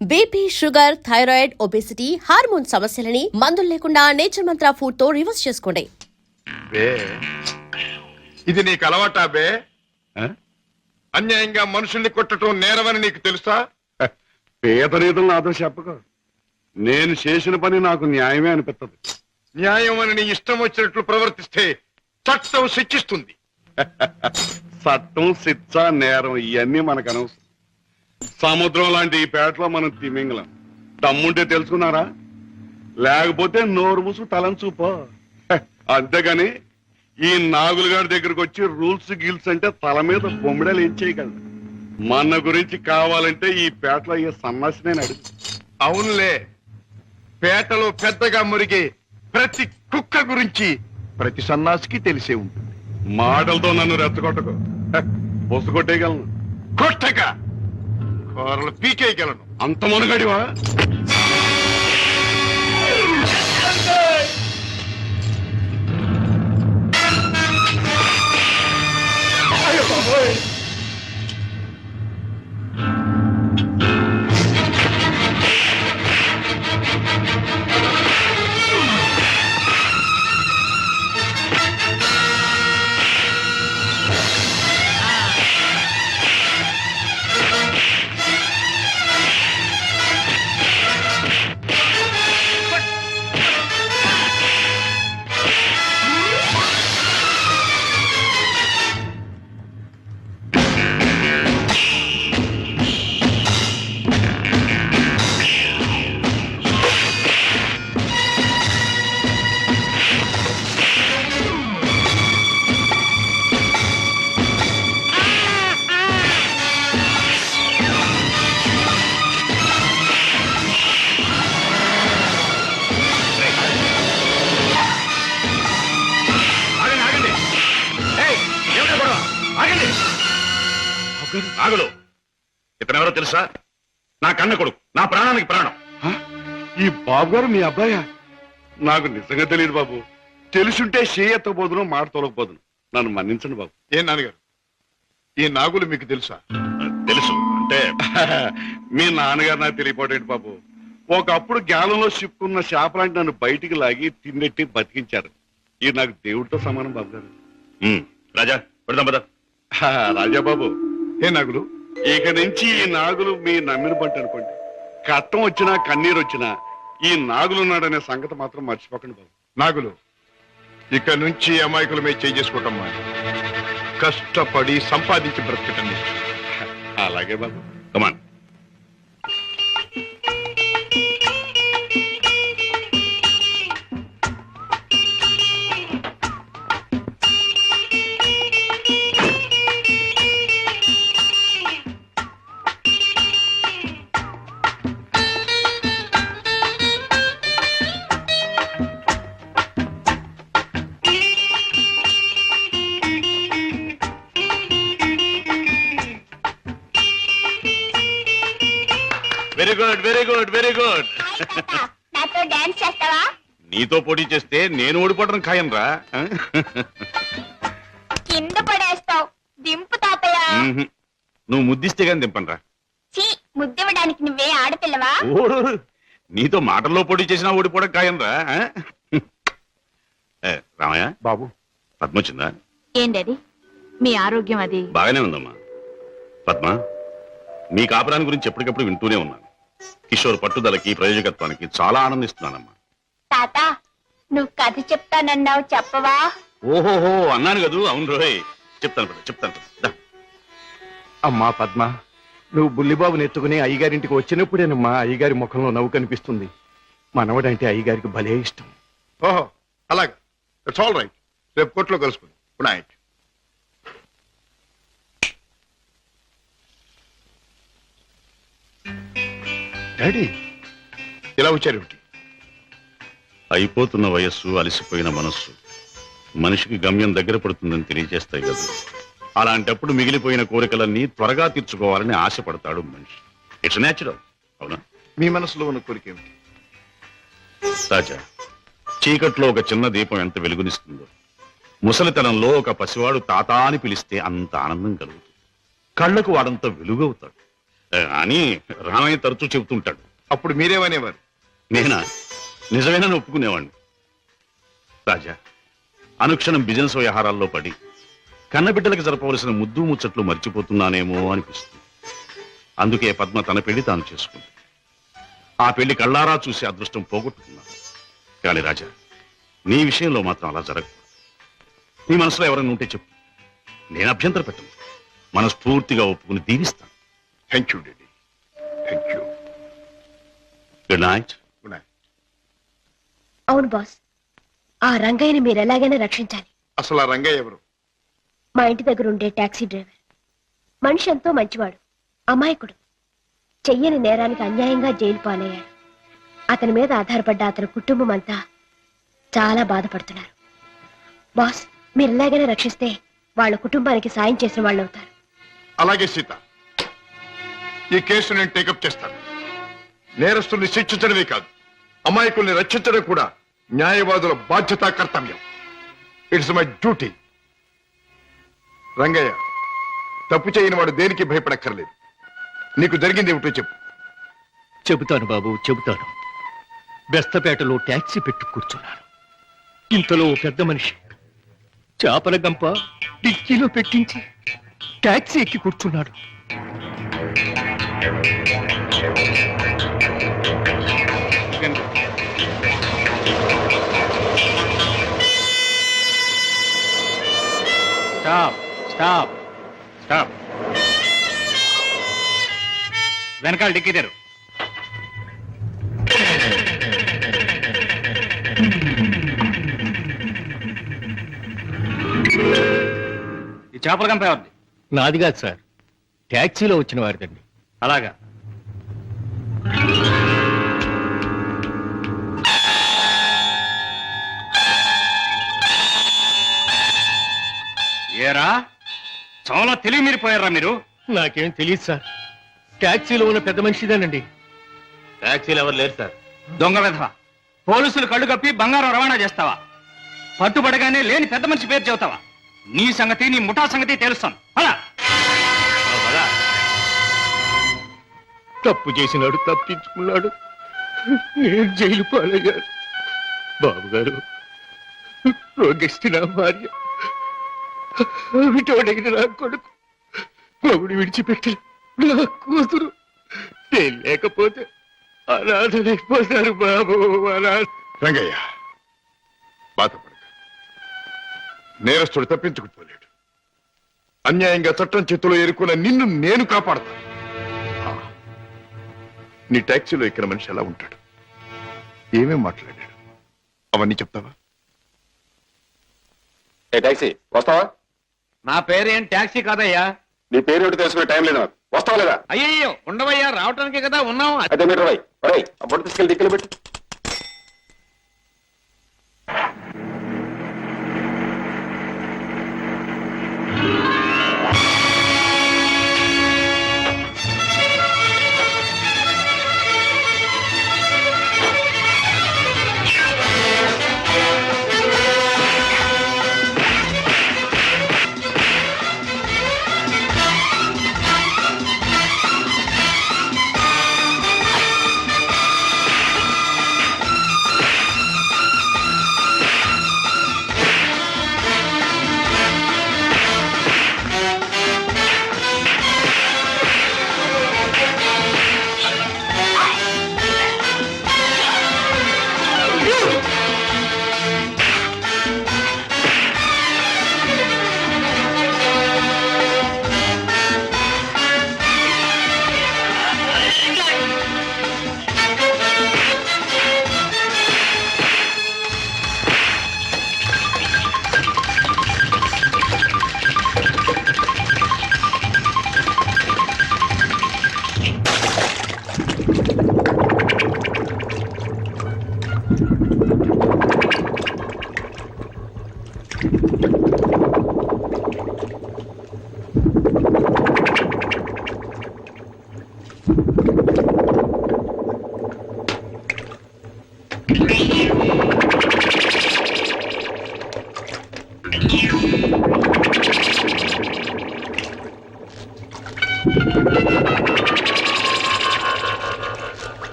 BP, sugar, thyroid, obesity, hormone సమస్యలని మందులు లేకుండా నేచర్ మంత్ర ఫుడ్ తో రివర్స్ చేసుకోండి. ఇది నీకు అలవాటా బే? అన్యాయంగా మనుషుల్ని కొట్టడం నేరమని నీకు తెలుసా? పేదరీతులు నాతో చెప్పక. నేను చేసిన పని నాకు న్యాయమే అనిపిస్తుంది. న్యాయం అని నీ ఇష్టం వచ్చినట్లు ప్రవర్తిస్తే చట్టం శిక్షిస్తుంది. చట్టం, శిక్ష, నేరం ఇవన్నీ మనకు అనవసరం. సముద్రం లాంటి ఈ పేటలో మనం తిమింగలం. దమ్ముంటే తెలుసుకున్నారా? లేకపోతే నోరు మూసు తలంచూపో. అంతేగాని ఈ నాగులుగాడి దగ్గరకు వచ్చి రూల్స్ గిల్స్ అంటే తల మీద బొమ్మిడలు ఏం చేయగలరు. మన గురించి కావాలంటే ఈ పేటలో అయ్యే సన్నాసి నేను అడుగు. అవునులే, పేటలో పెద్దగా మురిగే ప్రతి కుక్క గురించి ప్రతి సన్నాసికి తెలిసే ఉంటుంది. మాటలతో నన్ను రెచ్చగొట్టకు. బొస్సు కొట్టేయగలను. కొట్టక కూరలు పీకేయగలను. అంత మునగడివా? నాగులు, ఇతనెవరో తెలుసా? నా కన్న కొడుకు, నా ప్రాణానికి ప్రాణం. ఈ బాబు గారు మీ అబ్బాయా? నాకు నిజంగా తెలియదు బాబు. తెలుసుంటే చేయెత్తబోదును, మాట తొలగపోదును. నన్ను మన్నించండి బాబు. ఏ నాన్నగారు, ఈ నాగులు మీకు తెలుసా? తెలుసు అంటే మీ నాన్నగారు నాకు తెలియపోటేంటి బాబు. ఒకప్పుడు జ్ఞానంలో చిక్కున్న శాపలాంటి నన్ను బయటికి లాగి తిన్నెట్టి బతికించారు. ఇది నాకు దేవుడితో సమానం బాబు గారు. రాజా పెడదాం పద. రాజాబాబు, ఏ నాగులు, ఇక నుంచి ఈ నాగులు మీ నమ్మిన పంట అనుకోండి. కట్టం వచ్చినా కన్నీరు వచ్చినా ఈ నాగులు ఉన్నాడనే సంగతి మాత్రం మర్చిపోకండి బాబు. నాగులు, ఇక నుంచి అమాయకుల మీద చేసుకోవటం మాని కష్టపడి సంపాదించి బ్రతకటం నేర్చు. అలాగే బాబు. Come on. Very good, very good, very good. నాతో డాన్స్ చేస్తావా? నీతో పోటీ చేస్తే నేను ఓడిపోవడం ఖాయం రా. కింద పడేస్తావు. దింపు తాతయ్య. నువ్వు ముద్దిస్తే గాని దింపను రా. చీ, ముద్దివ్వడానికి నువ్వే ఆడపిల్లవా? ఓడు, నీతో మాటల్లో పోటీ చేసినా ఓడిపోవడం ఖాయం రా. రామయ్య బాబు, పద్మ వచ్చిందా? ఏంటది? మీ ఆరోగ్యం అది బాగానే ఉందమ్మా. పద్మ, మీ కాపురాన్ని గురించి ఎప్పటికప్పుడు వింటూనే ఉన్నాను. కిషోర్ పట్టుదలకి, ప్రయోజకత్వానికి చాలా ఆనందిస్తున్నానమ్మా. తాత, నువ్వు కథ చెప్తానన్నావు, చెప్పవా? ఓహోహో అన్నాను కదూ. అవును రోయ్, చెప్తాను. అమ్మా పద్మ, నువ్వు బుల్లిబాబుని ఎత్తుకుని అయ్యగారింటికి వచ్చినప్పుడేనమ్మా అయ్యగారి ముఖంలో నవ్వు కనిపిస్తుంది. మనవడంటే అయ్యగారికి భలే ఇష్టం. ఓహో అలాగా, ఇట్స్ ఆల్ రైట్. రేపు కోర్టులో కలుసుకుంది. Good night. డాడీ, ఇలా వచ్చారేమిటి? అయిపోతున్న వయస్సు, అలసిపోయిన మనస్సు మనిషికి గమ్యం దగ్గర పడుతుందని తెలియజేస్తాయి కదా. అలాంటప్పుడు మిగిలిపోయిన కోరికలన్నీ త్వరగా తీర్చుకోవాలని ఆశపడతాడు మనిషి. It's natural. అవునా? మీ మనసులో ఉన్న కోరిక ఏమిటి? రాజా, చీకట్లో ఒక చిన్న దీపం ఎంత వెలుగునిస్తుందో, ముసలితనంలో ఒక పసివాడు తాత అని పిలిస్తే అంత ఆనందం కలుగుతుంది. కళ్లకు వాడంత వెలుగవుతాడు. అని రామయ్య తరచూ చెబుతుంటాడు. అప్పుడు మీరేమనేవారు? నేనా నిజమేనని ఒప్పుకునేవాడిని. రాజా, అనుక్షణం బిజినెస్ వ్యవహారాల్లో పడి కన్నబిడ్డలకు జరపవలసిన ముద్దు ముచ్చట్లు మర్చిపోతున్నానేమో అనిపిస్తుంది. అందుకే పద్మ తన పెళ్లి తాను చేసుకుంది. ఆ పెళ్లి కళ్ళారా చూసి అదృష్టం పోగొట్టుకున్నాను. కానీ రాజా, నీ విషయంలో మాత్రం అలా జరగదు. నీ మనసులో ఎవరైనా ఉంటే చెప్పు, నేను అభ్యంతర పెట్టను. మనస్ఫూర్తిగా ఒప్పుకుని దీవిస్తాను. Thank you daddy, thank you. Good night. Good night. అవును బాస్, ఆ రంగయ్యని మీరు ఎలాగైనా రక్షించాలి. అసలు ఆ రంగయ్య ఎవరు? మా ఇంటి దగ్గర ఉండే టాక్సీ డ్రైవర్. మనిషి ఎంతో మంచివాడు, అమాయకుడు. చెయ్యని నేరానికి అన్యాయంగా జైలు పాలయ్యాడు. అతని మీద ఆధారపడ్డ అతని కుటుంబం అంతా చాలా బాధపడుతున్నారు. బాస్, మీరు ఎలాగైనా రక్షిస్తే వాళ్ళ కుటుంబానికి సాయం చేసిన వాళ్ళు అవుతారు. అలాగే సీత, ఈ కేసు నేను టేకప్ చేస్తాను. నేరస్తుల్ని శిక్షించడమే కాదు, అమాయకుల్ని రక్షించడం కూడా న్యాయవాదుల బాధ్యత, కర్తవ్యం. It's my duty. రంగయ్య, తప్పు చేయని వాడు దేనికి భయపడక్కర్లేదు. నీకు జరిగింది ఏమిటో చెప్పు. చెబుతాను బాబు, చెబుతాను. బెస్తపేటలో టాక్సీ పెట్టి కూర్చున్నాను. ఇంతలో ఓ పెద్ద మనిషి చేపల గంప డిక్కీలో పెట్టించి టాక్సీ ఎక్కి కూర్చున్నాడు. Stop stop stop. వెనకాల డిక్కీ తెరు. ఈ చేపల గంప ఎవరిది? నాది కాదు సార్, టాక్సీలో వచ్చిన వారిదండి. అలాగా. ఏరా, చాలా తెలివి మీరిపోయారా మీరు? నాకేం తెలియదు సార్, టాక్సీలో ఉన్న పెద్ద మనిషిదేనండి. టాక్సీలు ఎవరు లేరు సార్. దొంగ వెధవ, పోలీసులు కళ్ళు కప్పి బంగారం రవాణా చేస్తావా? పట్టుబడగానే లేని పెద్ద మనిషి పేరు చెబుతావా? నీ సంగతి, నీ ముఠా సంగతి తెలుస్తాను. అలా తప్పు చేసినాడు, తప్పించుకున్నాడు. నేను జైలు పాలయ్యాను. బాబు గారు, రోగిష్టి నా భార్య, విటోడైన నా కొడుకు, మగుడు విడిచిపెట్టి నా కూతురు, నేను లేకపోతే అనాథలైపోతారు బాబు. రంగయ్య, బాధపడక. నేరస్తుడు తప్పించుకుపోలేడు. అన్యాయంగా చట్టం చేతిలో ఎరుకున్న నిన్ను నేను కాపాడతాను. నీ టాక్సీలో ఎక్కిన మనిషి ఎలా ఉంటాడు, ఏమేం మాట్లాడాడు, అవన్నీ చెప్తావా? ఏ టాక్సీ, వస్తావా? నా పేరేం టాక్సీ కాదయ్యా. నీ పేరు ఏమిటి తెలుసుకునే టైం లేదు నాకు. వస్తావా లేదా? అయ్యయ్యో, ఉండవయ్యా, రావటానికే కదా ఉన్నాం. అయితే మీరు ఆ బొట్టు తీసుకెళ్ళి దిక్కులు పెట్టి.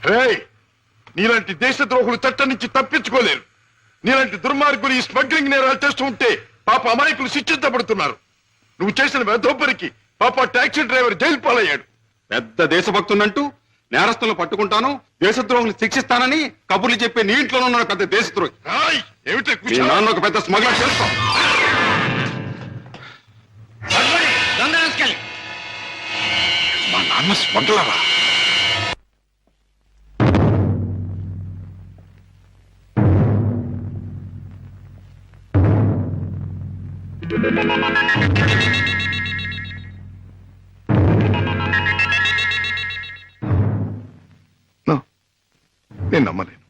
రేయ్, నీలాంటి దేశద్రోహులు చట్టం నుంచి తప్పించుకోలేరు. నీలాంటి దుర్మార్గులు ఈ స్మగ్లింగ్ నేరాలు చేస్తూ ఉంటే పాప అమాయకులు శిక్షించబడుతున్నారు. నువ్వు చేసిన వెధోపరికి పాప టాక్సీ డ్రైవర్ జైలు పాలయ్యాడు. పెద్ద దేశభక్తునంటూ నేరస్తులను పట్టుకుంటాను, దేశద్రోహులు శిక్షిస్తానని కబుర్లు చెప్పే నీ ఇంట్లోనే ఉన్న పెద్ద దేశద్రోహి. రాయ్, ఏమిటి మీ కుశలం? నాన్న ఒక పెద్ద స్మగ్లర్ చేస్తాం. మా నాన్న స్మగ్లరా? నేను నమ్మలేను.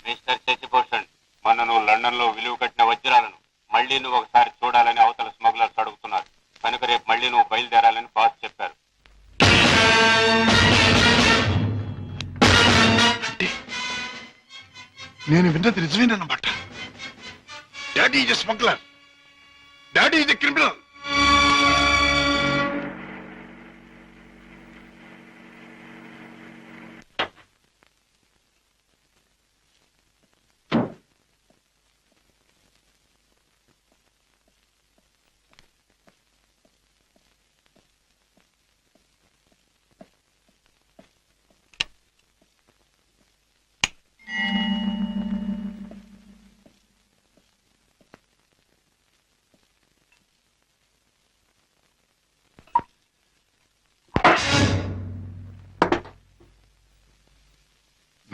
మిస్టర్ శశిభూషణ్, మొన్న నువ్వు లండన్ లో విలువ కట్టిన వజ్రాలను మళ్ళీ నువ్వు ఒకసారి చూడాలని అవతల స్మగ్లర్స్ అడుగుతున్నారు. కనుక రేపు మళ్ళీ నువ్వు బయలుదేరాలని బాస్ చెప్పారు. నేను విన్నది నిజమేనన్నమాట. Daddy is smuggler. Daddy is criminal.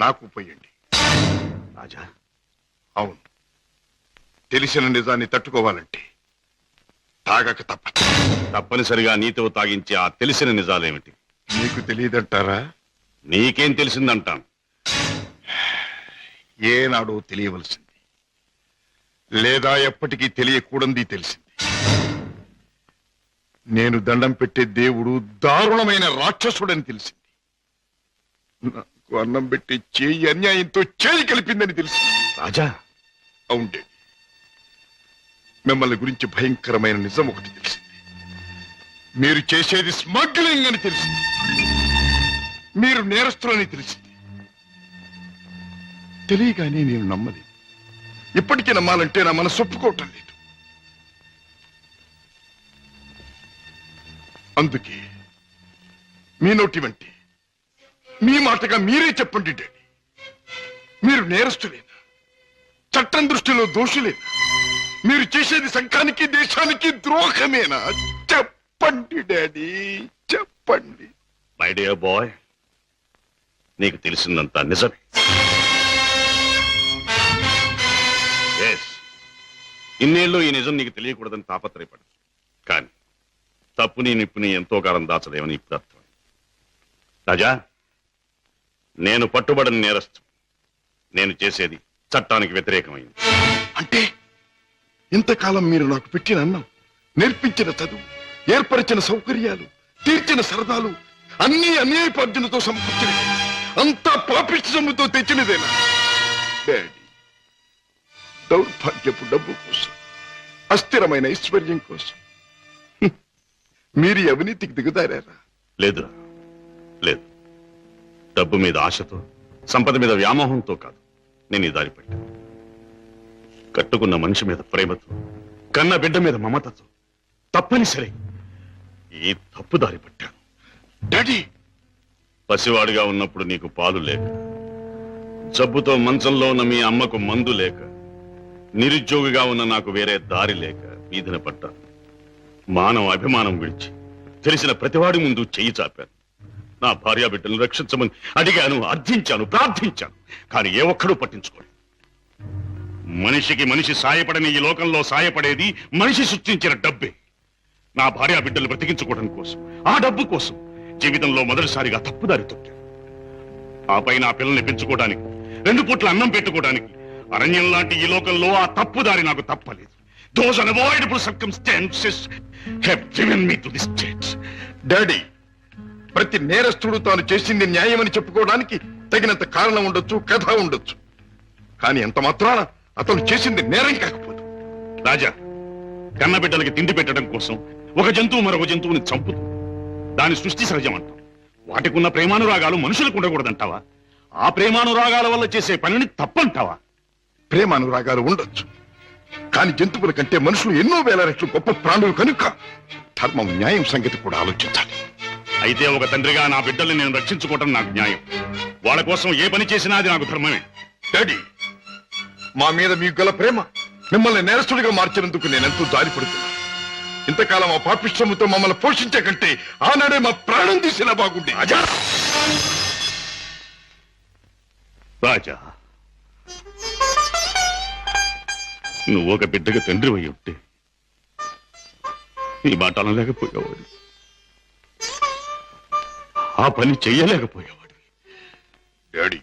నాకు పోయండి. రాజా, అవును, తెలిసిన నిజాన్ని తట్టుకోవాలంటే తాగక తప్పదు. తప్పనిసరిగా నీతో తాగించే ఆ తెలిసిన నిజాలేమిటి? నీకు తెలియదంటారా? నీకేం తెలిసిందంటాను. ఏనాడో తెలియవలసింది, లేదా ఎప్పటికీ తెలియకూడంది తెలిసింది. నేను దండం పెట్టే దేవుడు దారుణమైన రాక్షసుడని తెలిసింది. నాకు అన్నం పెట్టి చేయి అన్యాయంతో చేయి కలిపిందని తెలిసింది. రాజా, అవుండే, మిమ్మల్ని గురించి భయంకరమైన నిజం ఒకటి తెలిసింది. మీరు చేసేది స్మగ్లింగ్ అని తెలిసింది. మీరు నేరస్తులని తెలిసింది. తెలియగానే నేను నమ్మలేదు. ఇప్పటికీ నమ్మాలంటే నా మనసు ఒప్పుకోవటం లేదు. అందుకే మీ నోటి వంటి మీ మాటగా మీరే చెప్పండి డాడీ, మీరు నేరస్తులేనా? చట్టం దృష్టిలో దోషులేనా? మీరు చేసేది సంఘానికి దేశానికి ద్రోహమేనా? చెప్పండి డాడీ, చెప్పండి. మై డియర్ బాయ్, నీకు తెలిసిందంతా నిజమే. ఎస్, ఇన్నేళ్ళు ఈ నిజం నీకు తెలియకూడదని తాపత్రయపడు. కానీ తప్పుని నిప్పుని ఎంతో కాలం దాచలేమని ఇప్పుడు అర్థం. రాజా, నేను పట్టుబడిన నేరస్తు. నేను చేసేది చట్టానికి వ్యతిరేకమైంది. అంటే ఇంతకాలం మీరు నాకు పెట్టిన అన్నం, నేర్పించిన చదువు, ఏర్పరిచిన సౌకర్యాలు, తీర్చిన సరదాలు అన్ని అన్యాయపార్జనతో సమకూర్చినవి, అంతా పాపిష్టి సొమ్ముతో తెచ్చినదేనా? డాడీ, దౌర్భాగ్యపు డబ్బు కోసం, అస్థిరమైన ఐశ్వర్యం కోసం మీరు ఈ అవినీతికి దిగుతారా? లేదురా, లేదు. డబ్బు మీద ఆశతో, సంపద మీద వ్యామోహంతో కాదు నేను ఈ దారి పట్టాను. కట్టుకున్న మనిషి మీద ప్రేమతో, కన్న బిడ్డ మీద మమతతో తప్పనిసరి ఈ తప్పు దారి పట్టాను. డాడీ, పసివాడిగా ఉన్నప్పుడు నీకు పాలు లేక, జబ్బుతో మంచంలో ఉన్న మీ అమ్మకు మందు లేక, నిరుద్యోగిగా ఉన్న నాకు వేరే దారి లేక వీధిన పడ్డాను. మానవ అభిమానం విడిచి తెలిసిన ప్రతివాడి ముందు చెయ్యి చాపాను. నా భార్యా బిడ్డలను రక్షించమని అడిగాను, అర్థించాను, ప్రార్థించాను. కానీ ఏ ఒక్కడూ పట్టించుకోలేదు. మనిషికి మనిషి సాయపడని ఈ లోకంలో సాయపడేది మనిషి సృష్టించిన డబ్బే. నా భార్యా బిడ్డలు బ్రతికించుకోవడం కోసం, ఆ డబ్బు కోసం జీవితంలో మొదటిసారిగా తప్పుదారి తొక్కాను. ఆపై నా పిల్లల్ని పెంచుకోవడానికి, 2 పూట్ల అన్నం పెట్టుకోవడానికి అరణ్యం లాంటి ఈ లోకంలో ఆ తప్పుదారి నాకు తప్పలేదు. Those unavoidable circumstances have driven me to this state. Daddy, ప్రతి నేరస్తుడు తాను చేసింది న్యాయమని చెప్పుకోవడానికి తగినంత కారణం ఉండొచ్చు, కథ ఉండొచ్చు. కానీ ఎంత మాత్రాన అతను చేసింది నేరం కాకపోదు. రాజా, కన్నబిడ్డలకి తిండి పెట్టడం కోసం ఒక జంతువు మరొక జంతువుని చంపుతుంది. దాని సృష్టి సహజం అంటాం. వాటికున్న ప్రేమానురాగాలు మనుషులకు ఉండకూడదంటావా? ఆ ప్రేమానురాగాల వల్ల చేసే పనిని తప్పంటావా? ప్రేమానురాగాలు ఉండొచ్చు, కానీ జంతువుల కంటే మనుషులు ఎన్నో వేల రెట్లు గొప్ప ప్రాణులు కనుక ధర్మం, న్యాయం సంగతి కూడా ఆలోచించాలి. అయితే ఒక తండ్రిగా నా బిడ్డల్ని నేను రక్షించుకోవటం నాకు న్యాయం. వాళ్ళ కోసం ఏ పని చేసినా అది నాకు ధర్మమే. డాడీ, మా మీద మీకు గల ప్రేమ మిమ్మల్ని నేరస్తుడిగా మార్చినందుకు నేనెంతో జారిపడుతున్నా. ఇంతకాలం ఆ పాపిష్టముతో మమ్మల్ని పోషించే కంటే ఆనాడే మా ప్రాణం తీసినా బాగుండే. రాజా, నువ్వు ఒక బిడ్డగా తండ్రి అయి ఉంటే నీ మాట అనలేకపోయేవాడు, ఆ పని చెయ్యలేకపోయేవాడు. డాడీ,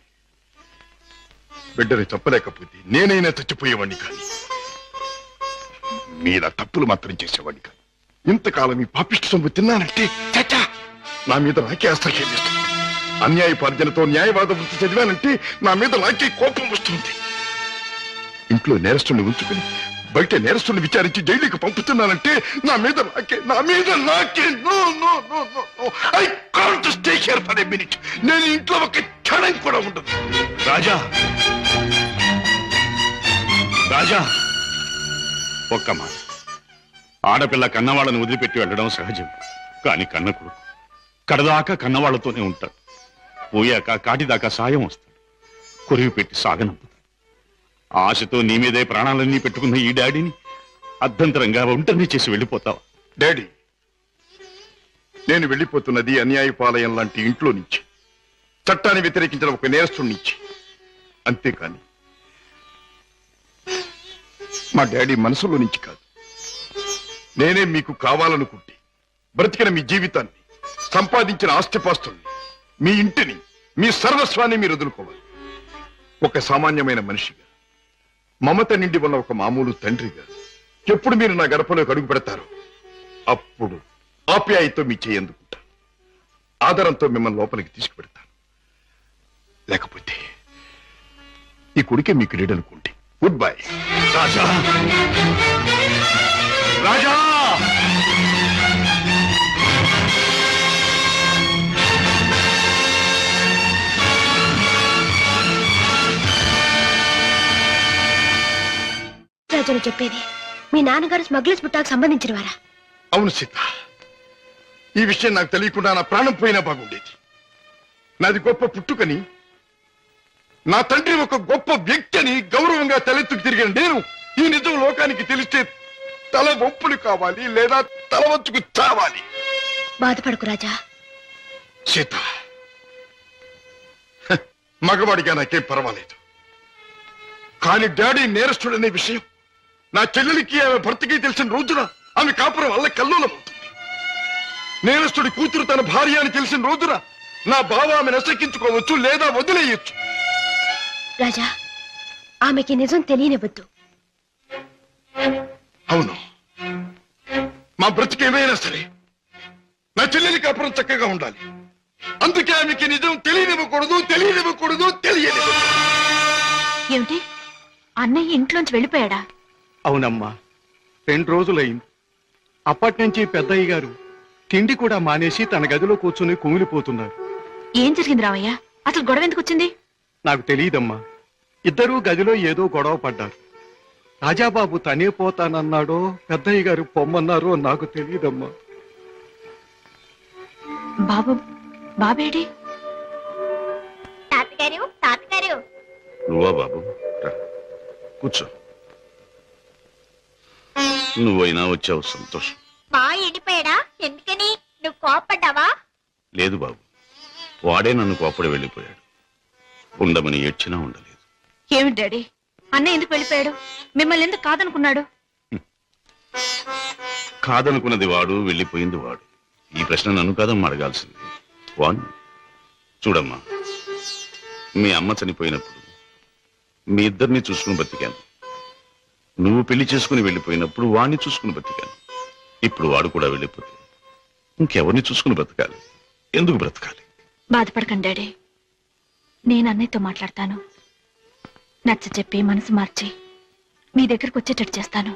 బిడ్డని చెప్పలేకపోతే నేనైనా చచ్చిపోయేవాడిని, కానీ మీలా తప్పులు మాత్రం చేసేవాడిని కాదు. ఇంతకాలం ఈ పాపిష్టి సొమ్ము తిన్నానంటే చచ్చా నా మీద నాకే అసహ్యం వేస్తుంది. అన్యాయపార్జనతో న్యాయవాద వృత్తి చదివానంటే నా మీద నాకే కోపం వస్తుంది. ఇంట్లో నేరస్తుని ఉంచుకుని బయట నేరస్తుని విచారించి జైలుకి పంపుతున్నానంటే నా మీద నాకే I can't stay here for a minute. నేను ఇంట్లో ఒక క్షణం కూడా ఉండదు. రాజా, రాజా, ఒక్క మాట. ఆడపిల్ల కన్నవాళ్ళని వదిలిపెట్టి వెళ్ళడం సహజం. కానీ కన్న కొడుకు కడదాకా కన్నవాళ్లతోనే ఉంటాడు. పోయాక కాటిదాకా సాయం వస్తాడు, కొరివి పెట్టి సాగనంపుతాడు. ఆశతో నీ మీదే ప్రాణాలన్నీ పెట్టుకున్న ఈ డాడీని అర్ధంతరంగా ఒంటరిని చేసి వెళ్ళిపోతావా? డాడీ, నేను వెళ్ళిపోతున్నది అన్యాయపాలయం లాంటి ఇంట్లో నుంచి, చట్టాన్ని వ్యతిరేకించిన ఒక నేరస్తుడి నుంచి. అంతేకాని మా డాడీ మనసులో నుంచి కాదు. నేనే మీకు కావాలనుకుంటే బ్రతికిన మీ జీవితాన్ని, సంపాదించిన ఆస్తిపాస్తుల్ని, మీ ఇంటిని, మీ సర్వస్వాన్ని మీరు వదులుకోవాలి. ఒక సామాన్యమైన మనిషిగా, మమత నిండి ఉన్న ఒక మామూలు తండ్రిగా ఎప్పుడు మీరు నా గడపలోకి అడుగు పెడతారో అప్పుడు ఆప్యాయతో మీ చేయి అందుకుంటాను, ఆదరంతో మిమ్మల్ని లోపలికి తీసుకుపెడతాను. లేకపోతే ఈ కొడుకే మీకు రీడనుకోండి. Good bye. రాజా, రాజా, రాజును చెప్పేది మీ నాన్నగారు స్మగ్లర్స్ బుట్టాకు సంబంధించిన వారా? అవును సీత, ఈ విషయం నాకు తెలియకుండా నా ప్రాణం పోయినా బాగుండేది. నాది గొప్ప పుట్టుకని, నా తండ్రి ఒక గొప్ప వ్యక్తి అని గౌరవంగా తలెత్తుకు తిరిగిన నేను ఈ నిజం లోకానికి తెలిస్తే తల వంపులు కావాలి లేదా తల వంచుకు చావాలి. బాధపడకు రాజా. సీత, మగవాడిగా నాకేం పర్వాలేదు, కానీ డాడీ నేరస్తుడనే విషయం నా చెల్లెలికి ఆమె భర్తకి తెలిసిన రోజున ఆమె కాపురం వల్ల కల్లోలమవుతుంది. నేరస్తుడి కూతురు తన భార్య అని తెలిసిన రోజున నా బావ ఆమెను అసెక్కించుకోవచ్చు లేదా వదిలేయచ్చు. రాజా, ఆమెకి నిజం తెలియనివ్వద్దు. అవును, మా బ్రతికేమైనా సరే నా చెల్లెలి కాపురం చక్కగా ఉండాలి. అందుకే ఆమెకి నిజం తెలియనివ్వకూడదు. ఏమిటి, అన్నయ్య ఇంట్లోంచి వెళ్ళిపోయాడా? అవునమ్మా, 2 రోజులైంది. అప్పటి నుంచి పెద్దయ్య గారు తిండి కూడా మానేసి తన గదిలో కూర్చుని కుమిలిపోతున్నారు. ఏం జరిగింది రావయ్య? అసలు గొడవ ఎందుకు వచ్చింది? నాకు తెలియదమ్మా. ఇద్దరూ గదిలో ఏదో గొడవ పడ్డారు. రాజాబాబు తనే పోతానన్నాడో పెద్దయ్య గారు పొమ్మన్నారో నాకు తెలియదమ్మా. బాబేడి? తాతగారు నువ్వా బాబు? రా, కూర్చో. నువ్వైనా వచ్చావు, సంతోషం. మా ఎండిపోయాడా? ఎందుకని? నువ్వు కోపడ్డావా? లేదు బాబు, వాడే నన్ను కోపడి వెళ్ళిపోయాడు. ఉండమని ఏడ్చినా ఉండలేదు. ఏమిటి డాడీ, అన్నయ్య ఎందుకు వెళ్ళిపోయాడు? మిమ్మల్ని ఎందుకు కాదనుకున్నాడు? కాదనుకున్నది వాడు, వెళ్ళిపోయింది వాడు. ఈ ప్రశ్న నన్ను కాదమ్మా అడగాల్సింది, వాణ్ణి. చూడమ్మా, మీ అమ్మ చనిపోయినప్పుడు మీ ఇద్దరిని చూసుకుని బతికాను. నువ్వు పెళ్లి చేసుకుని వెళ్ళిపోయినప్పుడు వాణ్ణి చూసుకుని బతికాను. ఇప్పుడు వాడు కూడా వెళ్ళిపోతే ఇంకెవరిని చూసుకుని బ్రతకాలి? ఎందుకు బ్రతకాలి? బాధపడకండి డాడీ, నేను అన్నయ్యతో మాట్లాడతాను. నచ్చ చెప్పి మనసు మార్చి మీ దగ్గరకు వచ్చేటట్టు చేస్తాను.